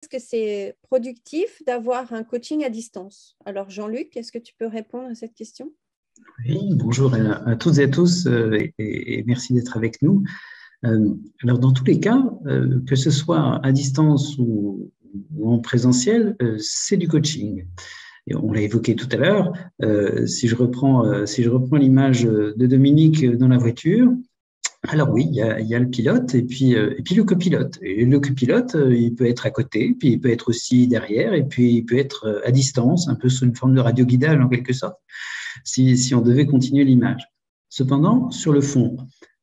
que c'est productif d'avoir un coaching à distance? Alors, Jean-Luc, est-ce que tu peux répondre à cette question? Oui, bonjour à toutes et à tous et merci d'être avec nous. Alors, dans tous les cas, que ce soit à distance ou en présentiel, c'est du coaching. Et on l'a évoqué tout à l'heure. Si je reprends l'image de Dominique dans la voiture, alors oui, il y a le pilote et puis le copilote. Et le copilote, il peut être à côté, puis il peut être aussi derrière, et puis il peut être à distance, un peu sous une forme de radioguidage en quelque sorte, si on devait continuer l'image. Cependant, sur le fond,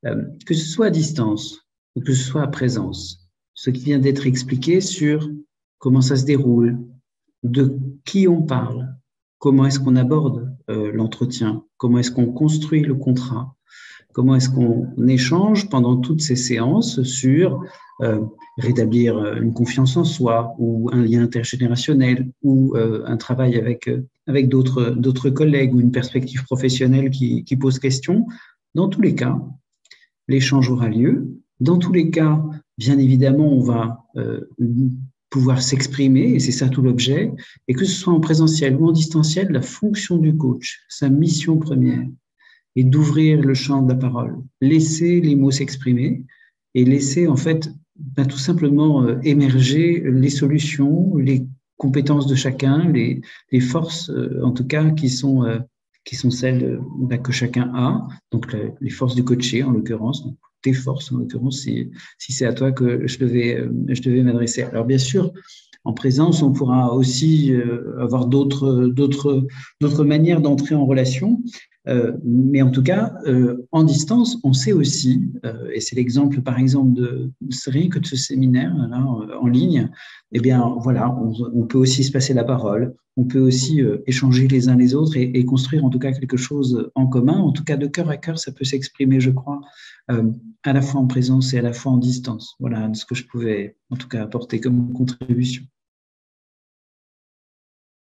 que ce soit à distance ou que ce soit à présence, ce qui vient d'être expliqué sur comment ça se déroule, de qui on parle, comment est-ce qu'on aborde l'entretien, comment est-ce qu'on construit le contrat, comment est-ce qu'on échange pendant toutes ces séances sur rétablir une confiance en soi ou un lien intergénérationnel ou un travail avec d'autres collègues ou une perspective professionnelle qui pose question. Dans tous les cas, l'échange aura lieu. Dans tous les cas, bien évidemment, on va pouvoir s'exprimer, et c'est ça tout l'objet, et que ce soit en présentiel ou en distanciel, la fonction du coach, sa mission première, est d'ouvrir le champ de la parole, laisser les mots s'exprimer et laisser en fait tout simplement émerger les solutions, les compétences de chacun, les forces en tout cas qui sont celles que chacun a, donc les forces du coaché en l'occurrence, donc tes forces en l'occurrence si c'est à toi que je devais m'adresser. Alors bien sûr, en présence, on pourra aussi avoir d'autres manières d'entrer en relation. Mais en tout cas, en distance, on sait aussi, et c'est l'exemple par exemple c'est rien que de ce séminaire là, en ligne, eh bien voilà, on peut aussi se passer la parole, on peut aussi échanger les uns les autres et construire en tout cas quelque chose en commun, en tout cas de cœur à cœur, ça peut s'exprimer, je crois, à la fois en présence et à la fois en distance. Voilà ce que je pouvais en tout cas apporter comme contribution.